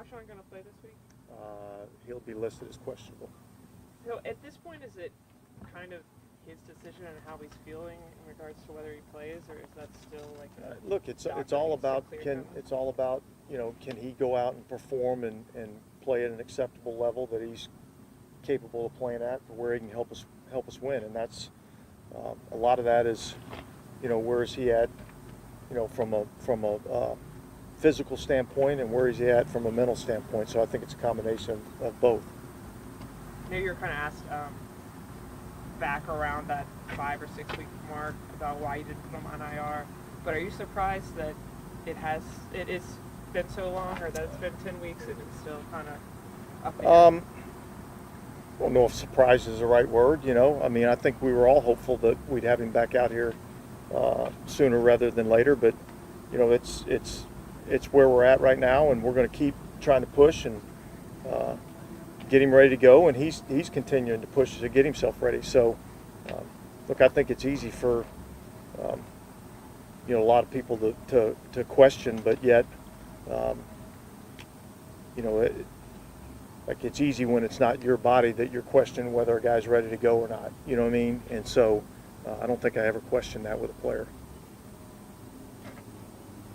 Marshawn going to play this week? He'll be listed as questionable. So at this point, is it kind of his decision on how he's feeling in regards to whether he plays, or is that still like a Look, it's doctor all needs to about clear can timeline? can he go out and perform and play at an acceptable level that he's capable of playing at, for where he can help us win, and that's a lot of that is, where is he at, from a physical standpoint, and where is he at from a mental standpoint. So I think it's a combination of both. I know you're kind of asked back around that 5 or 6 week mark about why you didn't put him on IR, but are you surprised that it's been so long, or that it's been 10 weeks and it's still kind of up again? I don't know if surprise is the right word. I mean, I think we were all hopeful that we'd have him back out here sooner rather than later. But it's where we're at right now, and we're going to keep trying to push and get him ready to go. And he's continuing to push to get himself ready. So, look, I think it's easy for a lot of people to question, but yet, like, it's easy when it's not your body that you're questioning whether a guy's ready to go or not. You know what I mean? And so I don't think I ever questioned that with a player.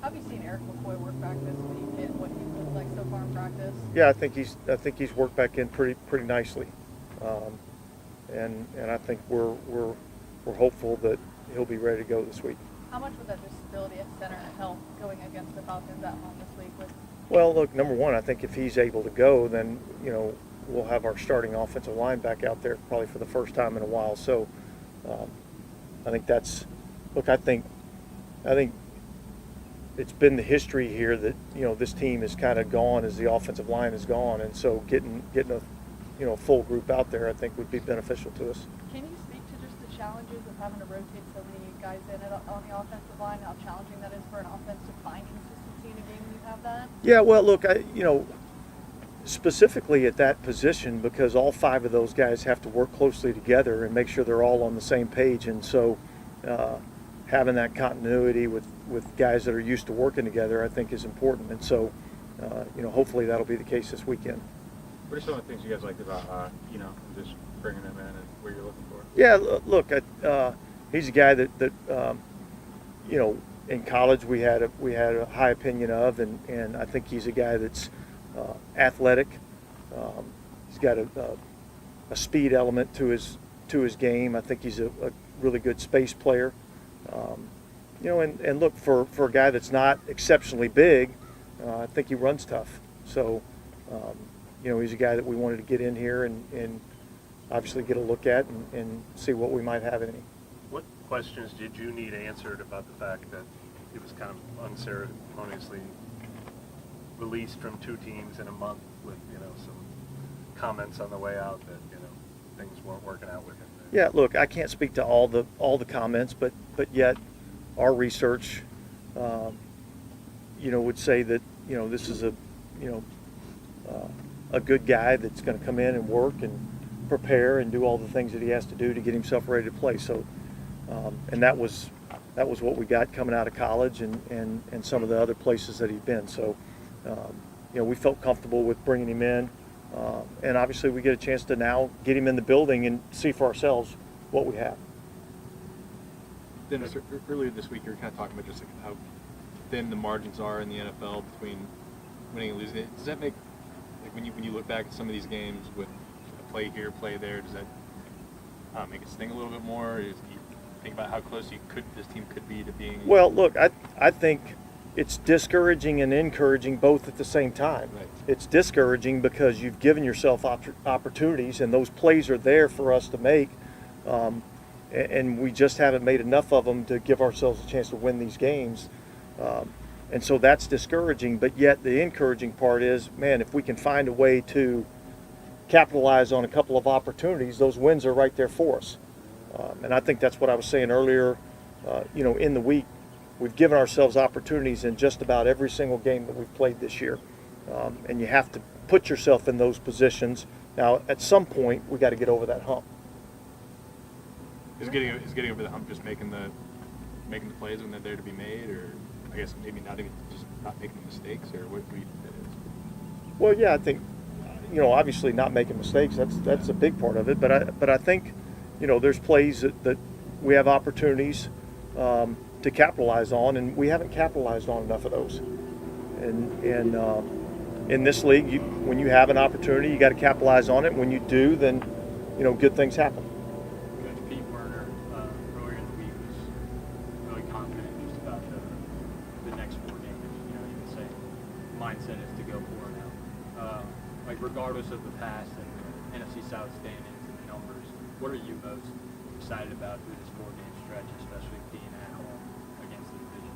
Have you seen Eric McCoy work back this week and what he looked like so far in practice? Yeah, I think he's worked back in pretty nicely, and I think we're hopeful that he'll be ready to go this week. How much would that stability at center help going against the Falcons at home this week? Well, look, number one, I think if he's able to go, then we'll have our starting offensive line back out there probably for the first time in a while. So I think that's, look, I think it's been the history here that this team is kind of gone as the offensive line is gone, and so getting a full group out there I think would be beneficial to us. Can you speak to just the challenges of having to rotate so many guys in on the offensive line? How challenging that is for an offense to find consistency in a game when you have that? Yeah, well, look, specifically at that position, because all 5 of those guys have to work closely together and make sure they're all on the same page, and so having that continuity with guys that are used to working together, I think, is important. And so, hopefully that'll be the case this weekend. What are some of the things you guys liked about, just bringing him in and what you're looking for? Yeah, look, he's a guy that in college we had a high opinion of, and I think he's a guy that's athletic. He's got a speed element to his game. I think he's a really good space player. And look, for a guy that's not exceptionally big, I think he runs tough. So, he's a guy that we wanted to get in here and obviously get a look at and see what we might have in him. What questions did you need answered about the fact that he was kind of unceremoniously released from 2 teams in a month with, some comments on the way out that, things weren't working out with him? Yeah, look, I can't speak to all the comments, but yet our research, would say that this is a good guy that's going to come in and work and prepare and do all the things that he has to do to get himself ready to play. So, and that was what we got coming out of college and some of the other places that he'd been. So, we felt comfortable with bringing him in. And obviously we get a chance to now get him in the building and see for ourselves what we have. Dennis, earlier this week you were kind of talking about just like how thin the margins are in the NFL between winning and losing. Does that make, like, when you look back at some of these games with a play here, play there, does that make it sting a little bit more? Or do you think about how close this team could be to being? Well, look, I think it's discouraging and encouraging both at the same time. Right. It's discouraging because you've given yourself opportunities, and those plays are there for us to make, and we just haven't made enough of them to give ourselves a chance to win these games. And so that's discouraging, but yet the encouraging part is, man, if we can find a way to capitalize on a couple of opportunities, those wins are right there for us. And I think that's what I was saying earlier, in the week. We've given ourselves opportunities in just about every single game that we've played this year. And you have to put yourself in those positions. Now, at some point, we got to get over that hump. Is getting over the hump just making the plays when they're there to be made, or I guess maybe not even just not making the mistakes, or what do you think that is? Well, yeah, I think, obviously not making mistakes, that's a big part of it. But I think, there's plays that we have opportunities to capitalize on, and we haven't capitalized on enough of those. And in this league, when you have an opportunity, you got to capitalize on it. When you do, then, good things happen. Coach Pete Werner earlier in the week was really confident just about the next 4 games. You can say mindset is to go 4 now. Regardless of the past and the NFC South standings and the numbers, what are you most excited about through this 4-game stretch, especially being at home against the division?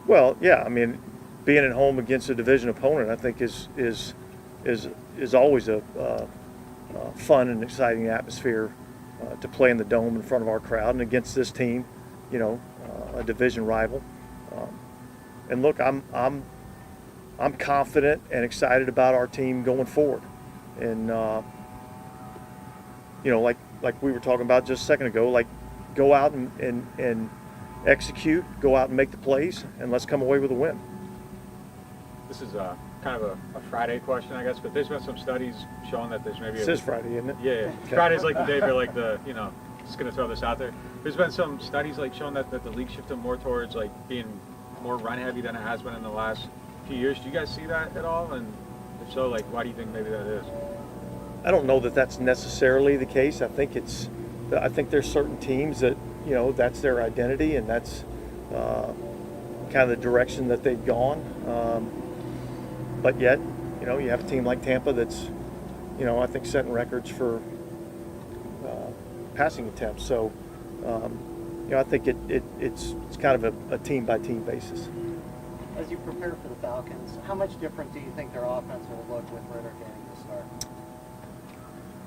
Well, yeah, I mean, being at home against a division opponent, I think is always a fun and exciting atmosphere to play in the dome in front of our crowd and against this team, a division rival. And look, I'm confident and excited about our team going forward. And like we were talking about just a second ago, like go out and execute, go out and make the plays, and let's come away with a win. This is kind of a Friday question, I guess, but there's been some studies showing that there's maybe This is Friday, isn't it? Yeah. Okay. Friday's like the day for like just going to throw this out there. There's been some studies like showing that the league shifted more towards like being more run heavy than it has been in the last few years. Do you guys see that at all? And if so, like, why do you think maybe that is? I don't know that that's necessarily the case. I think there's certain teams that, that's their identity, and that's kind of the direction that they've gone. But yet, you have a team like Tampa that's, I think setting records for passing attempts. So, I think it's kind of a team-by-team basis. As you prepare for the Falcons, how much different do you think their offense will look with Ritter getting the start?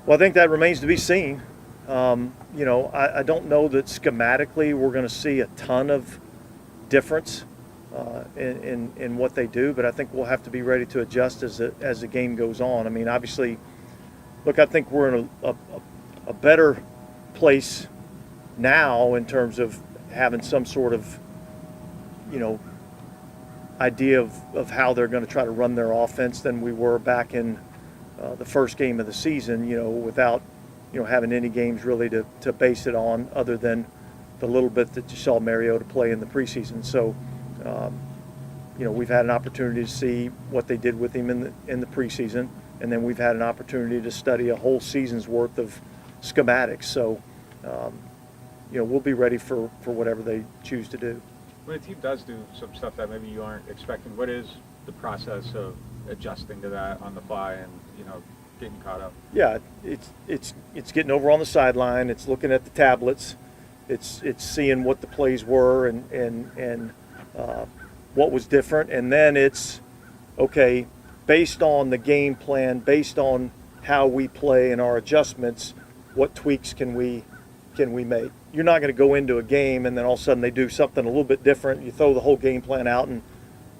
Well, I think that remains to be seen. I don't know that schematically we're going to see a ton of difference in what they do, but I think we'll have to be ready to adjust as the game goes on. I mean, obviously, look, I think we're in a better place now in terms of having some sort of, idea of how they're going to try to run their offense than we were back in the first game of the season, without, having any games really to base it on other than the little bit that you saw Mariota play in the preseason. So, we've had an opportunity to see what they did with him in the preseason, and then we've had an opportunity to study a whole season's worth of schematics. So, we'll be ready for whatever they choose to do. When a team does do some stuff that maybe you aren't expecting, what is the process of adjusting to that on the fly and, getting caught up? Yeah, it's getting over on the sideline. It's looking at the tablets. It's seeing what the plays were and what was different, and then it's okay based on the game plan, based on how we play and our adjustments. What tweaks can we make? You're not going to go into a game and then all of a sudden they do something a little bit different. You throw the whole game plan out and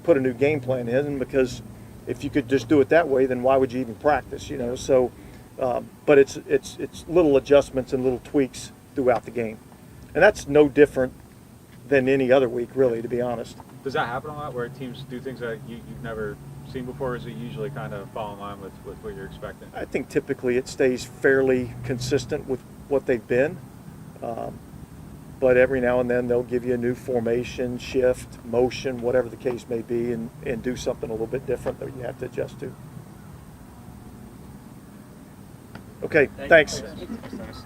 put a new game plan in, because if you could just do it that way, then why would you even practice? So, but it's little adjustments and little tweaks throughout the game, and that's no different than any other week, really, to be honest. Does that happen a lot where teams do things that you've never seen before, or is it usually kind of fall in line with what you're expecting? I think typically it stays fairly consistent with what they've been. But every now and then they'll give you a new formation, shift, motion, whatever the case may be, and do something a little bit different that you have to adjust to. Okay, thanks. Thanks.